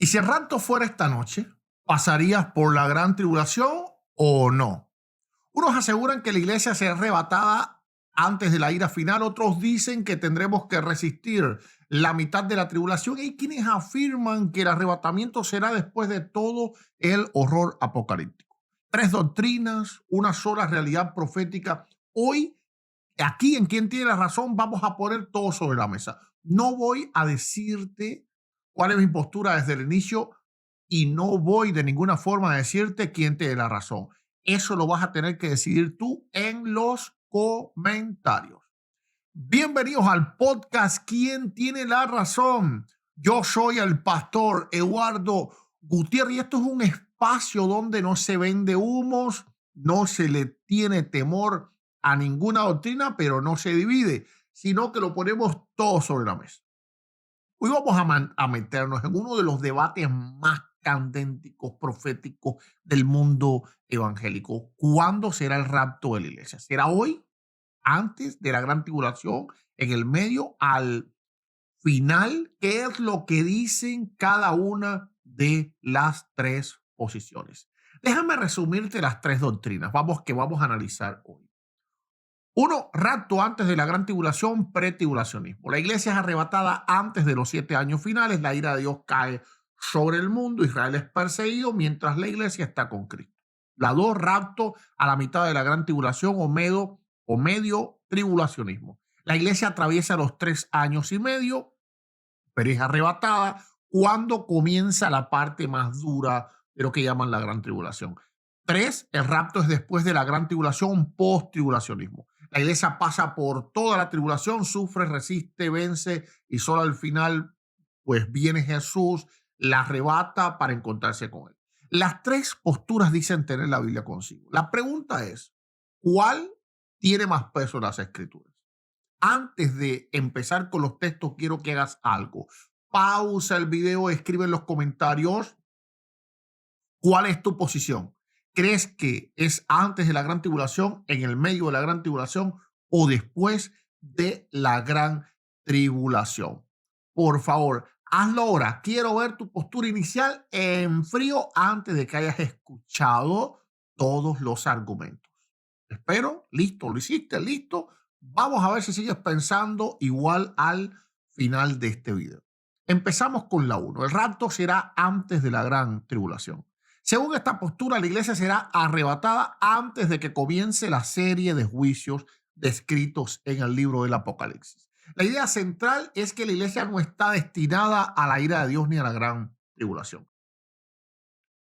Y si el rapto fuera esta noche, ¿pasarías por la gran tribulación o no? Unos aseguran que la iglesia será arrebatada antes de la ira final, otros dicen que tendremos que resistir la mitad de la tribulación y hay quienes afirman que el arrebatamiento será después de todo el horror apocalíptico. Tres doctrinas, una sola realidad profética. Hoy, aquí en Quien Tiene la Razón, vamos a poner todo sobre la mesa. No voy a decirte cuál es mi postura desde el inicio y no voy de ninguna forma a decirte quién tiene la razón. Eso lo vas a tener que decidir tú en los comentarios. Bienvenidos al podcast ¿Quién tiene la razón? Yo soy el pastor Eduardo Gutiérrez y esto es un espacio donde no se vende humos, no se le tiene temor a ninguna doctrina, pero no se divide, sino que lo ponemos todo sobre la mesa. Hoy vamos a meternos en uno de los debates más candénticos, proféticos del mundo evangélico. ¿Cuándo será el rapto de la iglesia? ¿Será hoy, antes de la gran tribulación, en el medio, al final? ¿Qué es lo que dicen cada una de las tres posiciones? Déjame resumirte las tres doctrinas que vamos a analizar hoy. Uno, rapto antes de la gran tribulación, pretribulacionismo. La iglesia es arrebatada antes de los 7 años finales. La ira de Dios cae sobre el mundo. Israel es perseguido mientras la iglesia está con Cristo. La dos, rapto a la mitad de la gran tribulación o medio tribulacionismo. La iglesia atraviesa los 3 años y medio, pero es arrebatada cuando comienza la parte más dura de lo que llaman la gran tribulación. 3, el rapto es después de la gran tribulación, post-tribulacionismo. La iglesia pasa por toda la tribulación, sufre, resiste, vence y solo al final pues viene Jesús, la arrebata para encontrarse con él. Las tres posturas dicen tener la Biblia consigo. La pregunta es, ¿cuál tiene más peso en las Escrituras? Antes de empezar con los textos, quiero que hagas algo. Pausa el video, escribe en los comentarios cuál es tu posición. ¿Crees que es antes de la gran tribulación, en el medio de la gran tribulación o después de la gran tribulación? Por favor, hazlo ahora. Quiero ver tu postura inicial en frío antes de que hayas escuchado todos los argumentos. Espero, listo, lo hiciste, listo. Vamos a ver si sigues pensando igual al final de este video. Empezamos con la 1. El rapto será antes de la gran tribulación. Según esta postura, la iglesia será arrebatada antes de que comience la serie de juicios descritos en el libro del Apocalipsis. La idea central es que la iglesia no está destinada a la ira de Dios ni a la gran tribulación.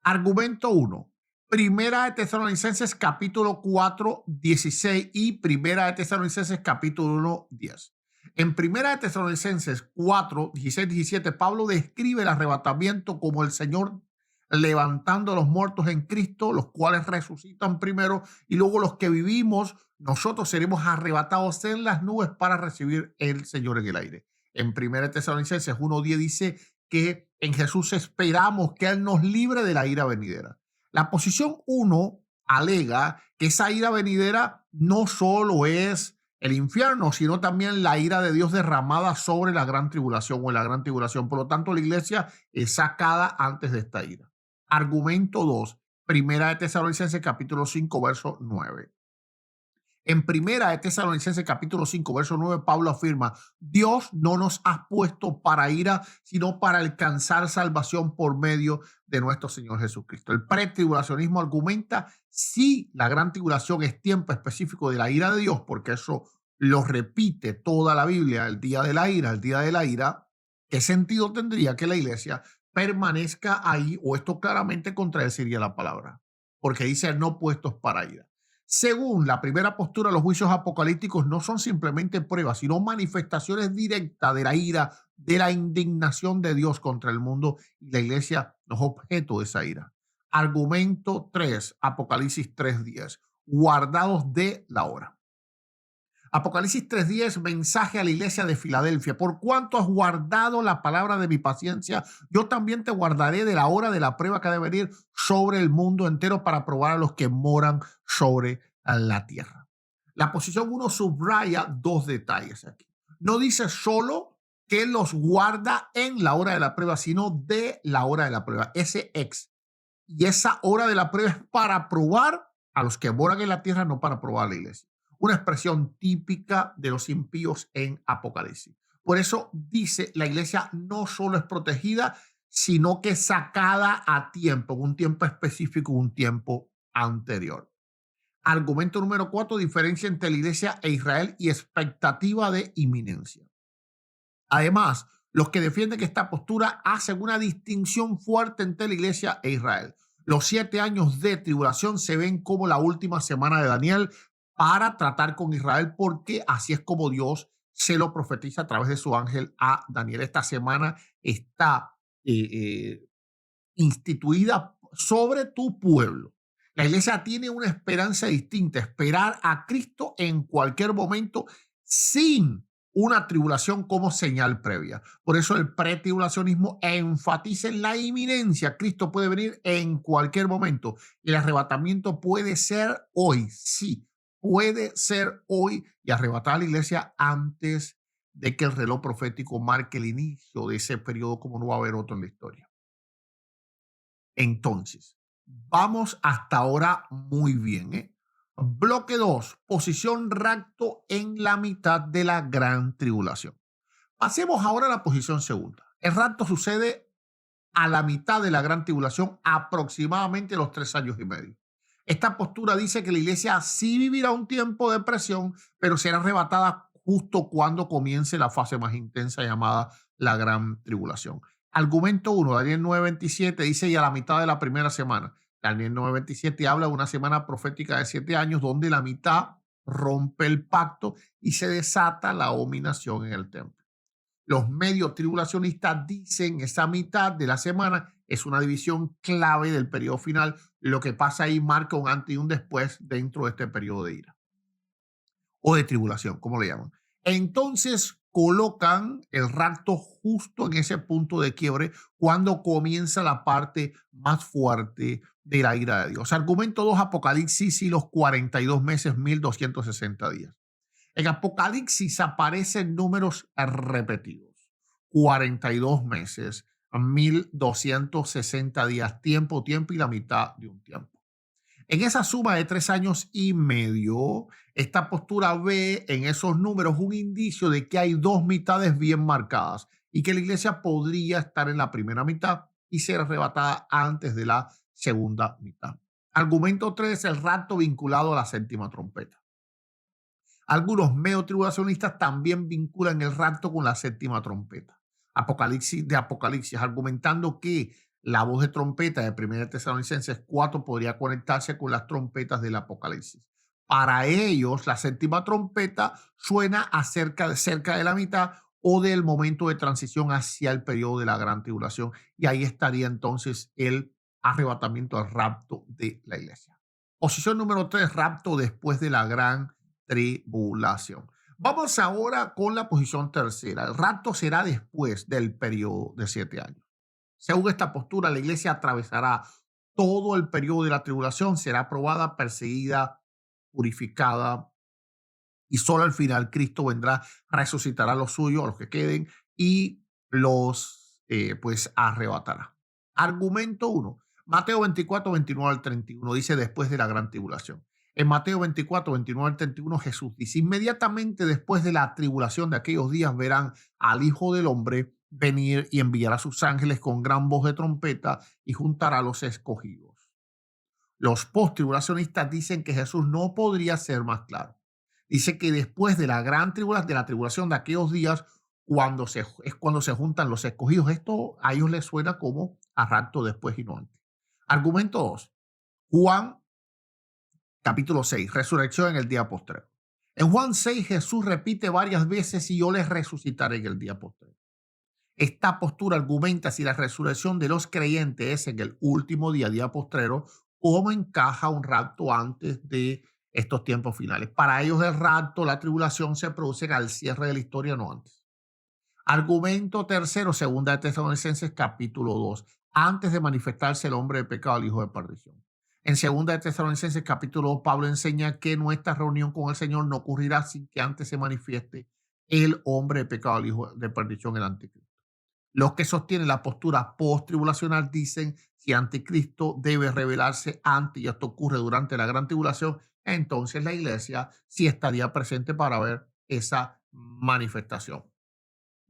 Argumento 1. Primera de Tesalonicenses capítulo 4, 16 y Primera de Tesalonicenses capítulo 1, 10. En Primera de Tesalonicenses 4, 16, 17, Pablo describe el arrebatamiento como el Señor levantando a los muertos en Cristo, los cuales resucitan primero y luego los que vivimos, nosotros seremos arrebatados en las nubes para recibir el Señor en el aire. En 1 Tesalonicenses 1:10 dice que en Jesús esperamos que Él nos libre de la ira venidera. La posición 1 alega que esa ira venidera no solo es el infierno, sino también la ira de Dios derramada sobre la gran tribulación o en la gran tribulación. Por lo tanto, la iglesia es sacada antes de esta ira. Argumento 2, Primera de Tesalonicenses capítulo 5, verso 9. En Primera de Tesalonicenses capítulo 5, verso 9, Pablo afirma, Dios no nos ha puesto para ira, sino para alcanzar salvación por medio de nuestro Señor Jesucristo. El pretribulacionismo argumenta si la gran tribulación es tiempo específico de la ira de Dios, porque eso lo repite toda la Biblia, el día de la ira, el día de la ira. ¿Qué sentido tendría que la iglesia permanezca ahí? O esto claramente contradeciría la palabra, porque dice no puestos para ira. Según la primera postura, los juicios apocalípticos no son simplemente pruebas, sino manifestaciones directas de la ira, de la indignación de Dios contra el mundo, y la iglesia no es objeto de esa ira. Argumento 3, Apocalipsis 3:10, guardados de la hora. Apocalipsis 3:10, mensaje a la iglesia de Filadelfia. Por cuanto has guardado la palabra de mi paciencia, yo también te guardaré de la hora de la prueba que ha de venir sobre el mundo entero para probar a los que moran sobre la tierra. La posición 1 subraya dos detalles aquí. No dice solo que los guarda en la hora de la prueba, sino de la hora de la prueba. Ese ex. Y esa hora de la prueba es para probar a los que moran en la tierra, no para probar a la iglesia. Una expresión típica de los impíos en Apocalipsis. Por eso dice, la iglesia no solo es protegida, sino que sacada a tiempo, en un tiempo específico, un tiempo anterior. Argumento número 4, diferencia entre la iglesia e Israel y expectativa de inminencia. Además, los que defienden que esta postura hacen una distinción fuerte entre la iglesia e Israel. Los 7 años de tribulación se ven como la última semana de Daniel para tratar con Israel, porque así es como Dios se lo profetiza a través de su ángel a Daniel. Esta semana está instituida sobre tu pueblo. La iglesia tiene una esperanza distinta, esperar a Cristo en cualquier momento sin una tribulación como señal previa. Por eso el pretribulacionismo enfatiza en la inminencia. Cristo puede venir en cualquier momento. El arrebatamiento puede ser hoy, sí, puede ser hoy y arrebatar a la iglesia antes de que el reloj profético marque el inicio de ese periodo como no va a haber otro en la historia. Entonces, vamos hasta ahora muy bien, ¿eh? Bloque 2, posición rapto en la mitad de la gran tribulación. Pasemos ahora a la posición segunda. El rapto sucede a la mitad de la gran tribulación, aproximadamente los 3 años y medio. Esta postura dice que la iglesia sí vivirá un tiempo de presión, pero será arrebatada justo cuando comience la fase más intensa llamada la gran tribulación. Argumento 1, Daniel 9:27 dice, y a la mitad de la primera semana. Daniel 9:27 habla de una semana profética de 7 años donde la mitad rompe el pacto y se desata la dominación en el templo. Los medios tribulacionistas dicen esa mitad de la semana es una división clave del periodo final. Lo que pasa ahí marca un antes y un después dentro de este periodo de ira o de tribulación, como le llaman. Entonces colocan el rapto justo en ese punto de quiebre cuando comienza la parte más fuerte de la ira de Dios. Argumento 2, Apocalipsis y los 42 meses, 1260 días. En Apocalipsis aparecen números repetidos. 42 meses, 1260 días, tiempo y la mitad de un tiempo. En esa suma de 3 años y medio, esta postura ve en esos números un indicio de que hay 2 mitades bien marcadas y que la iglesia podría estar en la primera mitad y ser arrebatada antes de la segunda mitad. Argumento 3, el rapto vinculado a la séptima trompeta. Algunos medio-tribulacionistas también vinculan el rapto con la séptima trompeta. Apocalipsis, argumentando que la voz de trompeta de 1 Tesalonicenses 4 podría conectarse con las trompetas del Apocalipsis. Para ellos, la séptima trompeta suena cerca de la mitad o del momento de transición hacia el periodo de la gran tribulación. Y ahí estaría entonces el arrebatamiento, el rapto de la iglesia. Posición número 3, rapto después de la gran tribulación. Vamos ahora con la posición tercera. El rapto será después del periodo de 7 años. Según esta postura, la iglesia atravesará todo el periodo de la tribulación, será probada, perseguida, purificada, y solo al final Cristo vendrá, resucitará a los suyos, a los que queden, y los pues arrebatará. Argumento 1. Mateo 24, 29 al 31 dice después de la gran tribulación. En Mateo 24, 29 al 31 Jesús dice, inmediatamente después de la tribulación de aquellos días verán al Hijo del Hombre venir y enviar a sus ángeles con gran voz de trompeta y juntará a los escogidos. Los post-tribulacionistas dicen que Jesús no podría ser más claro. Dice que después de la gran tribulación, de la tribulación de aquellos días, es cuando se juntan los escogidos. Esto a ellos les suena como a rapto después y no antes. Argumento 2. Juan capítulo 6, resurrección en el día postrero. En Juan 6 Jesús repite varias veces y yo les resucitaré en el día postrero. Esta postura argumenta si la resurrección de los creyentes es en el último día postrero, cómo encaja un rapto antes de estos tiempos finales. Para ellos el rapto, la tribulación se produce al cierre de la historia, no antes. Argumento tercero, segunda de Tesalonicenses capítulo 2, antes de manifestarse el hombre de pecado, el hijo de perdición. En segunda de Tesalonicenses capítulo 2, Pablo enseña que nuestra reunión con el Señor no ocurrirá sin que antes se manifieste el hombre de pecado, el hijo de perdición, el anticristo. Los que sostienen la postura post-tribulacional dicen si anticristo debe revelarse antes y esto ocurre durante la gran tribulación, entonces la iglesia sí estaría presente para ver esa manifestación.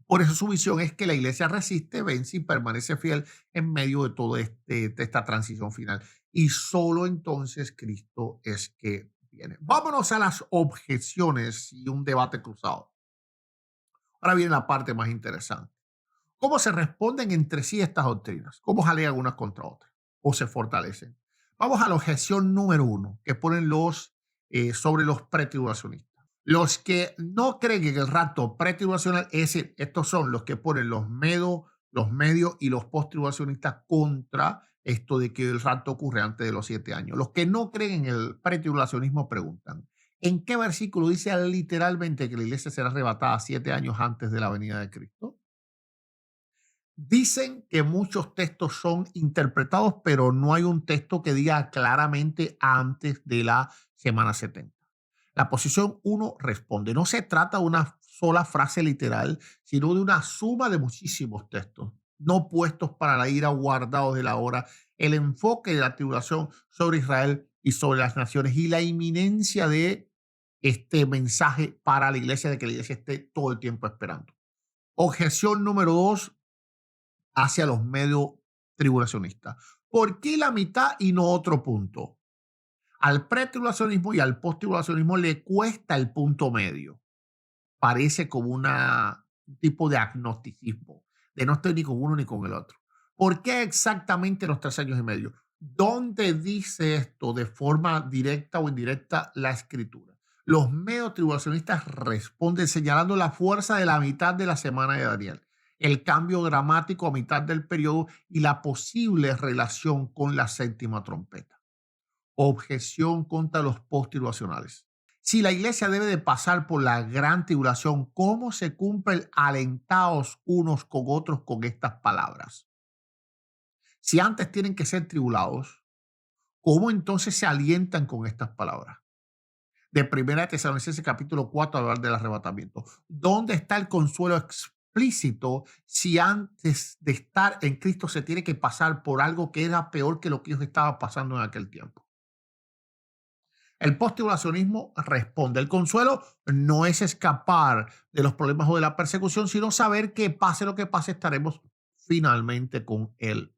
Por eso su visión es que la iglesia resiste, vence y permanece fiel en medio de toda esta transición final. Y solo entonces Cristo es que viene. Vámonos a las objeciones y un debate cruzado. Ahora viene la parte más interesante. ¿Cómo se responden entre sí estas doctrinas? ¿Cómo se alegan unas contra otras? ¿O se fortalecen? Vamos a la objeción número uno que ponen sobre los pretribulacionistas. Los que no creen en el rapto pretribulacional, es decir, estos son los que ponen los medios y los posttribulacionistas contra esto de que el rapto ocurre antes de los 7 años. Los que no creen en el pretribulacionismo preguntan, ¿en qué versículo dice literalmente que la iglesia será arrebatada 7 años antes de la venida de Cristo? Dicen que muchos textos son interpretados, pero no hay un texto que diga claramente antes de la semana 70. La posición uno responde, no se trata de una sola frase literal, sino de una suma de muchísimos textos, no puestos para la ira, guardados de la hora, el enfoque de la tribulación sobre Israel y sobre las naciones y la inminencia de este mensaje para la iglesia, de que la iglesia esté todo el tiempo esperando. Objeción número dos hacia los medios tribulacionistas. ¿Por qué la mitad y no otro punto? Al pretribulacionismo y al posttribulacionismo le cuesta el punto medio. Parece como un tipo de agnosticismo, de no estoy ni con uno ni con el otro. ¿Por qué exactamente los 3 años y medio? ¿Dónde dice esto de forma directa o indirecta la escritura? Los medios tribulacionistas responden señalando la fuerza de la mitad de la semana de Daniel, el cambio dramático a mitad del periodo y la posible relación con la séptima trompeta. Objeción contra los posttribulacionales. Si la iglesia debe de pasar por la gran tribulación, ¿cómo se cumplen alentados unos con otros con estas palabras? Si antes tienen que ser tribulados, ¿cómo entonces se alientan con estas palabras? De 1 Tesalonicenses capítulo 4, hablar del arrebatamiento. ¿Dónde está el consuelo explícito si antes de estar en Cristo se tiene que pasar por algo que era peor que lo que ellos estaban pasando en aquel tiempo? El posttribulacionismo responde, el consuelo no es escapar de los problemas o de la persecución, sino saber que pase lo que pase, estaremos finalmente con el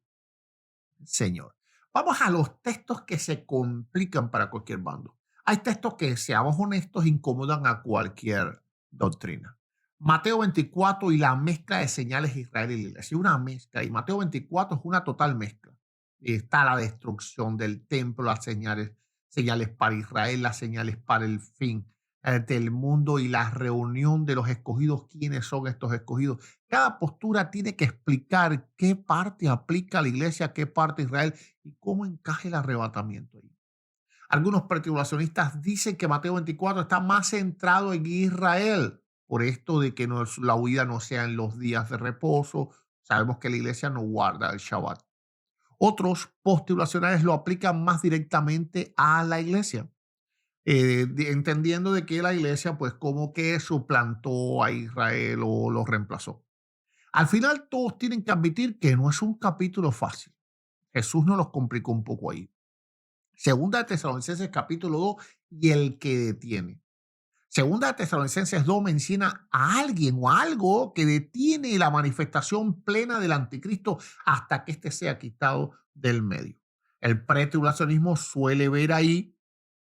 Señor. Vamos a los textos que se complican para cualquier bando. Hay textos que, seamos honestos, incomodan a cualquier doctrina. Mateo 24 y la mezcla de señales de Israel y la iglesia. Una mezcla, y Mateo 24 es una total mezcla. Está la destrucción del templo, las señales para Israel, las señales para el fin del mundo y la reunión de los escogidos. ¿Quiénes son estos escogidos? Cada postura tiene que explicar qué parte aplica la iglesia, qué parte Israel y cómo encaja el arrebatamiento ahí. Algunos pretribulacionistas dicen que Mateo 24 está más centrado en Israel, por esto de que la huida no sea en los días de reposo. Sabemos que la iglesia no guarda el Shabbat. Otros posttribulacionales lo aplican más directamente a la iglesia, entendiendo de que la iglesia pues como que suplantó a Israel o lo reemplazó. Al final todos tienen que admitir que no es un capítulo fácil. Jesús nos los complicó un poco ahí. Segunda de Tesalonicenses capítulo 2 y el que detiene. Segunda de Tesalonicenses 2 menciona a alguien o algo que detiene la manifestación plena del anticristo hasta que éste sea quitado del medio. El pretribulacionismo suele ver ahí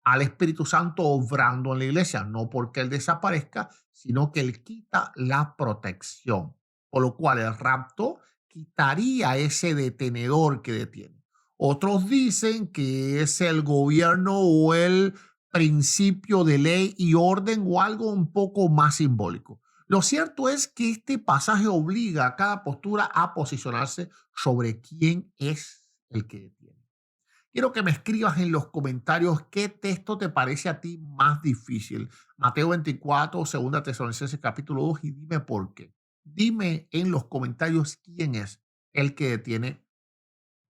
al Espíritu Santo obrando en la iglesia, no porque Él desaparezca, sino que Él quita la protección, por lo cual el rapto quitaría ese detenedor que detiene. Otros dicen que es el gobierno o el principio de ley y orden o algo un poco más simbólico. Lo cierto es que este pasaje obliga a cada postura a posicionarse sobre quién es el que detiene. Quiero que me escribas en los comentarios qué texto te parece a ti más difícil. Mateo 24, Segunda Tesalonicenses capítulo 2 y dime por qué. Dime en los comentarios quién es el que detiene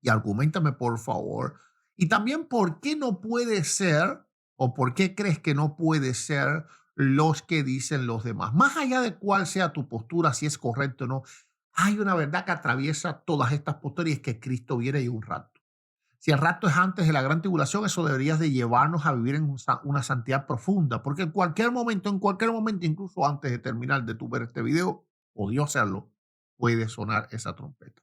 y argumentame por favor. Y también por qué no puede ser o por qué crees que no puede ser los que dicen los demás. Más allá de cuál sea tu postura, si es correcto o no, hay una verdad que atraviesa todas estas posturas y es que Cristo viene y un rapto. Si el rapto es antes de la gran tribulación, eso debería de llevarnos a vivir en una santidad profunda, porque en cualquier momento, incluso antes de terminar de tu ver este video, o Dios hacerlo, puede sonar esa trompeta.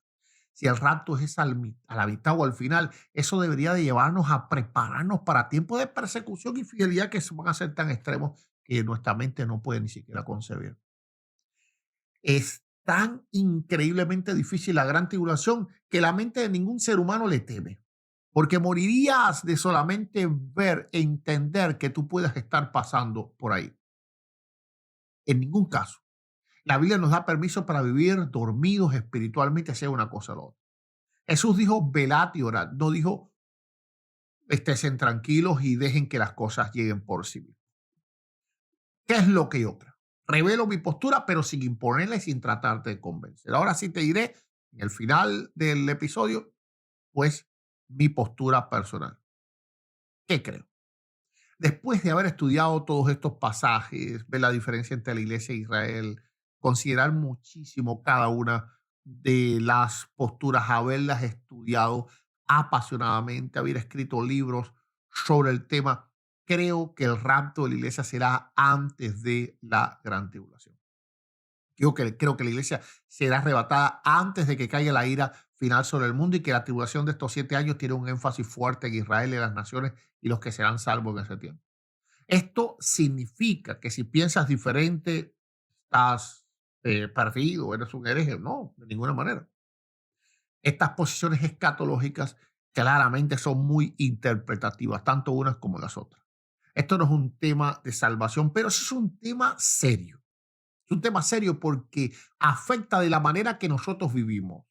Si el rapto es a la mitad o al final, eso debería de llevarnos a prepararnos para tiempos de persecución y fidelidad que van a ser tan extremos que nuestra mente no puede ni siquiera concebir. Es tan increíblemente difícil la gran tribulación que la mente de ningún ser humano le teme, porque morirías de solamente ver e entender que tú puedas estar pasando por ahí. En ningún caso. La Biblia nos da permiso para vivir dormidos espiritualmente, sea una cosa o la otra. Jesús dijo, velad y orad. No dijo, estén tranquilos y dejen que las cosas lleguen por sí mismas. ¿Qué es lo que yo creo? Revelo mi postura, pero sin imponerla y sin tratarte de convencer. Ahora sí te diré, en el final del episodio, pues mi postura personal. ¿Qué creo? Después de haber estudiado todos estos pasajes, ver la diferencia entre la iglesia e Israel, considerar muchísimo cada una de las posturas, haberlas estudiado apasionadamente, haber escrito libros sobre el tema, creo que el rapto de la iglesia será antes de la gran tribulación. Creo que la iglesia será arrebatada antes de que caiga la ira final sobre el mundo y que la tribulación de estos 7 años tiene un énfasis fuerte en Israel y en las naciones y los que serán salvos en ese tiempo. Esto significa que si piensas diferente, estás perdido, eres un hereje. No, de ninguna manera. Estas posiciones escatológicas claramente son muy interpretativas, tanto unas como las otras. Esto no es un tema de salvación, pero sí es un tema serio. Es un tema serio porque afecta de la manera que nosotros vivimos.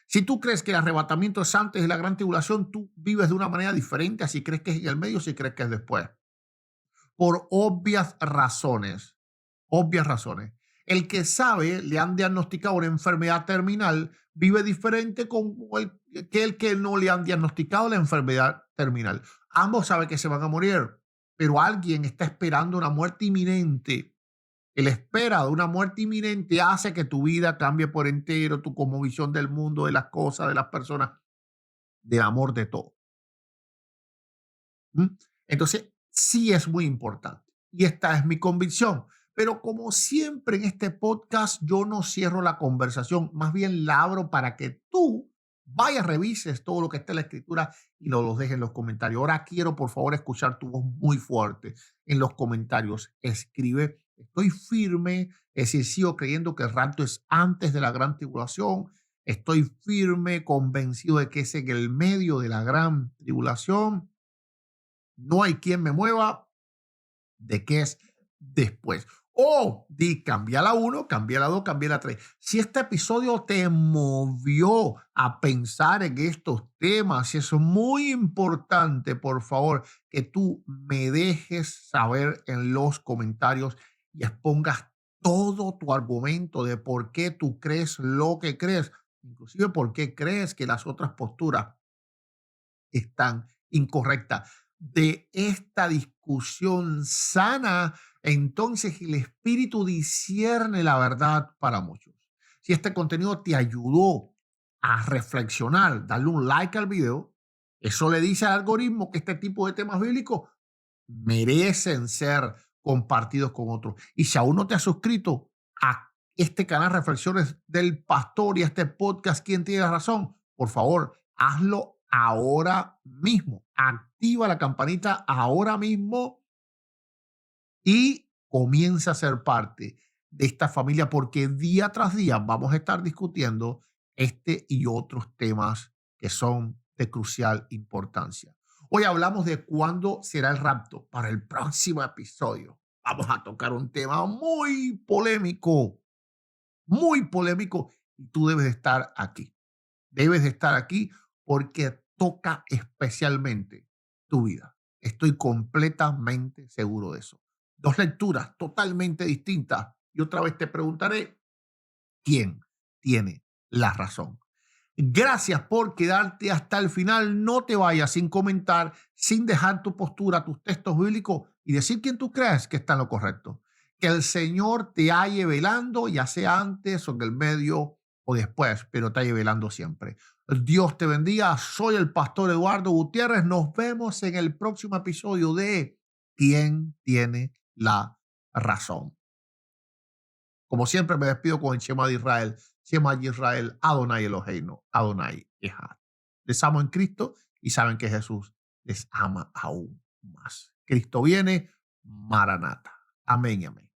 Si tú crees que el arrebatamiento es antes de la gran tribulación, tú vives de una manera diferente, así crees que es en el medio, si crees que es después. Por obvias razones. Obvias razones. El que sabe, le han diagnosticado una enfermedad terminal, vive diferente que el que no le han diagnosticado la enfermedad terminal. Ambos saben que se van a morir, pero alguien está esperando una muerte inminente. El espera de una muerte inminente hace que tu vida cambie por entero, tu cosmovisión del mundo, de las cosas, de las personas, del amor, de todo. ¿Mm? Entonces, sí es muy importante. Y esta es mi convicción. Pero como siempre en este podcast, yo no cierro la conversación, más bien la abro para que tú vayas, revises todo lo que está en la escritura y lo dejes en los comentarios. Ahora quiero, por favor, escuchar tu voz muy fuerte en los comentarios. Escribe, estoy firme, es decir, sigo creyendo que el rapto es antes de la gran tribulación. Estoy firme, convencido de que es en el medio de la gran tribulación. No hay quien me mueva de qué es después. O di, cambia la 1, cambia la 2, cambia la 3. Si este episodio te movió a pensar en estos temas, y eso es muy importante, por favor, que tú me dejes saber en los comentarios y expongas todo tu argumento de por qué tú crees lo que crees, inclusive por qué crees que las otras posturas están incorrectas. De esta discusión sana, entonces el Espíritu discierne la verdad para muchos. Si este contenido te ayudó a reflexionar, darle un like al video, eso le dice al algoritmo que este tipo de temas bíblicos merecen ser compartidos con otros. Y si aún no te has suscrito a este canal Reflexiones del Pastor y a este podcast, ¿Quién tiene la razón? Por favor, hazlo ahora mismo. Activa la campanita ahora mismo y comienza a ser parte de esta familia porque día tras día vamos a estar discutiendo este y otros temas que son de crucial importancia. Hoy hablamos de cuándo será el rapto. Para el próximo episodio vamos a tocar un tema muy polémico y tú debes de estar aquí. Debes de estar aquí porque toca especialmente tu vida. Estoy completamente seguro de eso. Dos lecturas totalmente distintas. Y otra vez te preguntaré, ¿quién tiene la razón? Gracias por quedarte hasta el final. No te vayas sin comentar, sin dejar tu postura, tus textos bíblicos y decir quién tú crees que está en lo correcto. Que el Señor te halle velando, ya sea antes o en el medio o después, pero te halle velando siempre. Dios te bendiga. Soy el pastor Eduardo Gutiérrez. Nos vemos en el próximo episodio de ¿Quién tiene la razón? Como siempre me despido con el Shema de Israel. Shema de Israel, Adonai Eloheinu, Adonai Echad. Les amo en Cristo y saben que Jesús les ama aún más. Cristo viene, Maranata. Amén y amén.